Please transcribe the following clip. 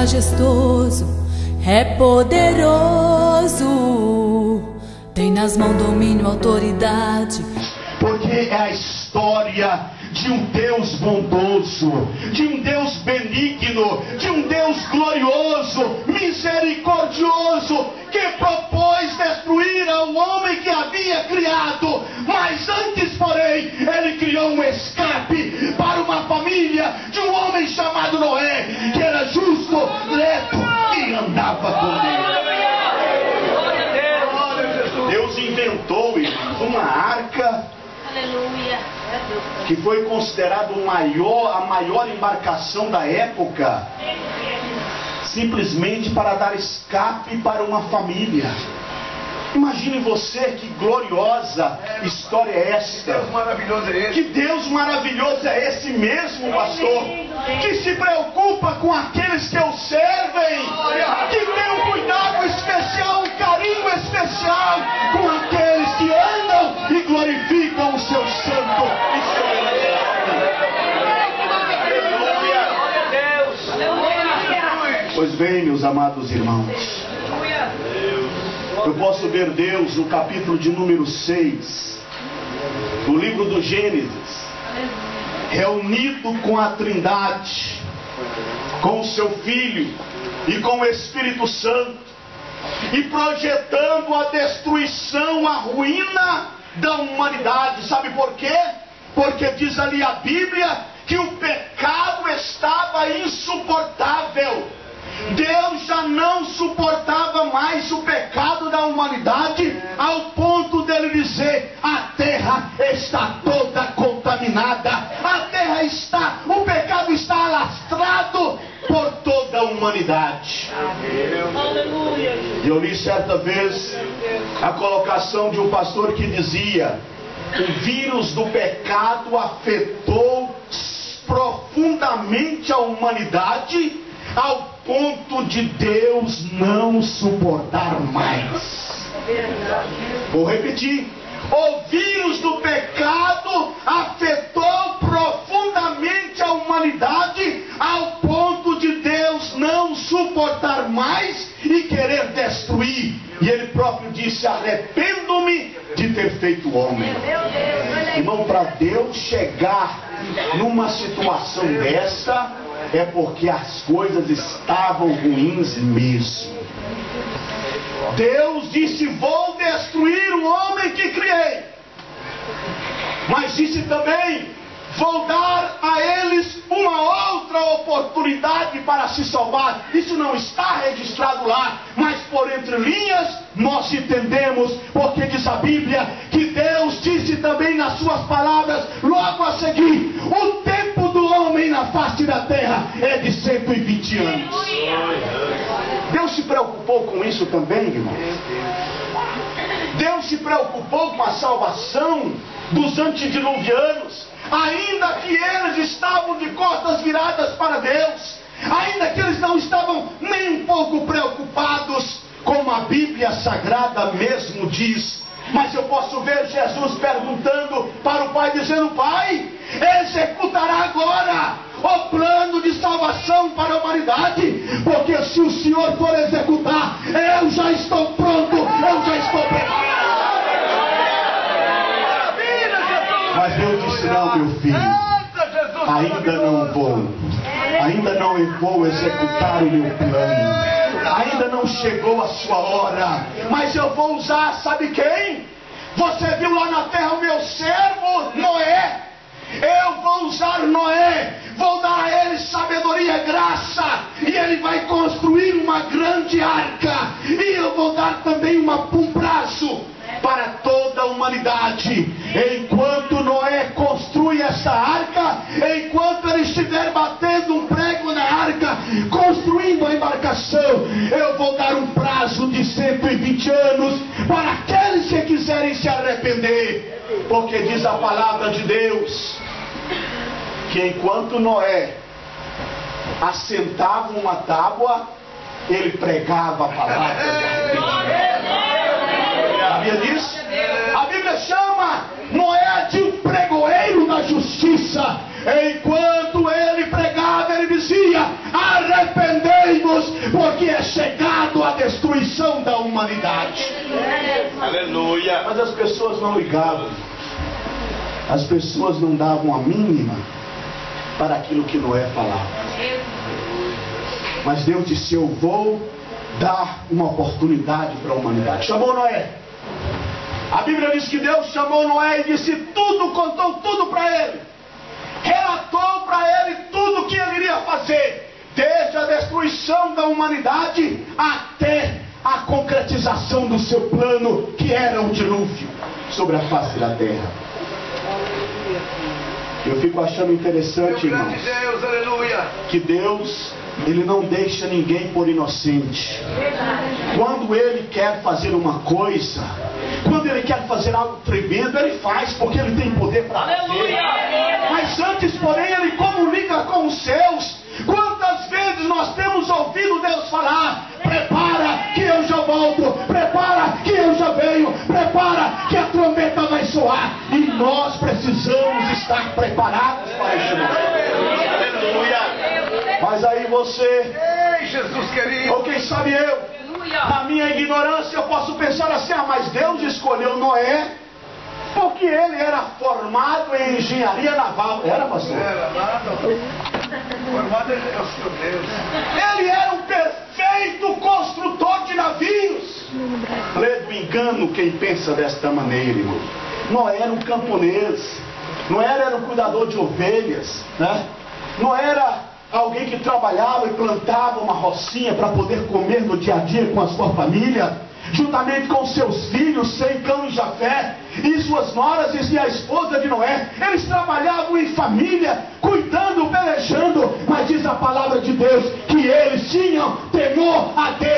majestoso, é poderoso, tem nas mãos domínio, autoridade. Porque é a história de um Deus bondoso, de um Deus benigno, de um Deus glorioso, misericordioso, que propôs destruir ao homem que havia criado, mas antes, porém, ele criou um escape para uma família de um homem chamado Noé, que era justo, reto e andava com Deus. Deus inventou uma arca, que foi considerado a maior embarcação da época, simplesmente para dar escape para uma família. Imagine você, que gloriosa história é esta. Que Deus maravilhoso é esse? Que Deus maravilhoso é esse mesmo, pastor, que se preocupa com aqueles que o servem, que tem um cuidado especial, um carinho especial com aqueles que andam e glorificam o seu santo e soberano. Pois bem, meus amados irmãos, eu posso ver Deus no capítulo de número 6 do livro do Gênesis, reunido com a Trindade, com o seu Filho e com o Espírito Santo, e projetando a destruição, a ruína da humanidade. Sabe por quê? Porque diz ali a Bíblia que o pecado estava insuportável. Deus já não suportava mais o pecado da humanidade, ao ponto dele dizer: a terra está toda contaminada, o pecado está alastrado por toda a humanidade. E eu li certa vez a colocação de um pastor que dizia: o vírus do pecado afetou profundamente a humanidade, ao ponto de Deus não suportar mais. Vou repetir: o vírus do pecado afetou profundamente a humanidade, ao ponto de Deus não suportar mais e querer destruir. E ele próprio disse: arrependo-me de ter feito o homem. Irmão, para Deus chegar numa situação dessa, é porque as coisas estavam ruins mesmo. Deus disse: vou destruir o homem que criei, mas disse também: vou dar a eles uma outra oportunidade para se salvar. Isso não está registrado lá, mas por entre linhas nós entendemos, porque diz a Bíblia que Deus disse também nas suas palavras, logo a seguir: o tempo do homem na face da terra é de 120 anos. Deus se preocupou com isso também, irmão. Deus se preocupou com a salvação dos antediluvianos, ainda que eles estavam de costas viradas para Deus, ainda que eles não estavam nem um pouco preocupados, como a Bíblia Sagrada mesmo diz. Mas eu posso ver Jesus perguntando para o Pai, dizendo: Pai, executará agora o plano de salvação para a humanidade? Porque se o Senhor for executar, eu já estou pronto, eu já estou preparado. Mas Deus disse: não, meu filho, ainda não vou executar o meu plano, ainda não chegou a sua hora, mas eu vou usar, sabe quem? Você viu lá na terra o meu servo Noé. Eu vou usar Noé, vou dar a ele sabedoria e graça, e ele vai construir uma grande arca, e eu vou dar também um prazo para toda a humanidade. Enquanto Noé construi essa arca, enquanto ele estiver batendo um prego na arca, construindo a embarcação, eu vou dar um prazo de 120 anos para aqueles que quiserem se arrepender. Porque diz a palavra de Deus que enquanto Noé assentava uma tábua, ele pregava a palavra de arrependimento. Sabia disso? A Bíblia chama Noé de um pregoeiro da justiça. Enquanto ele pregava, ele dizia: arrependei-vos que é chegado a destruição da humanidade. Aleluia. Mas as pessoas não ligavam. As pessoas não davam a mínima para aquilo que Noé falava. Mas Deus disse: eu vou dar uma oportunidade para a humanidade. Chamou Noé. A Bíblia diz que Deus chamou Noé e disse tudo, contou tudo para ele. Relatou para ele tudo o que ele iria fazer, desde a destruição da humanidade até a concretização do seu plano, que era o dilúvio sobre a face da terra. Eu fico achando interessante, irmãos, que Deus, Ele não deixa ninguém por inocente. Quando Ele quer fazer uma coisa, quando Ele quer fazer algo tremendo, Ele faz, porque Ele tem poder para fazer. Mas antes, porém, Ele comunica com os seus. Quantas vezes nós temos ouvido Deus falar: prepara que eu já volto, prepara que eu já venho, prepara que a trombeta vai soar. E nós precisamos estar preparados para este momento. Mas aí você, Ei, Jesus querido, ou quem sabe eu, na minha ignorância, eu posso pensar assim: ah, mas Deus escolheu Noé porque ele era formado em engenharia naval. Era, pastor? Era nada. Formado é o seu Deus. Ele era um perfeito construtor de navios. Lê do engano quem pensa desta maneira, irmão. Noé era um camponês. Noé era um cuidador de ovelhas, né? Não era alguém que trabalhava e plantava uma rocinha para poder comer no dia a dia com a sua família, juntamente com seus filhos, Sem, Cão e Jafé, e suas noras e a esposa de Noé. Eles trabalhavam em família, cuidando, pelejando, mas diz a palavra de Deus que eles tinham temor a Deus.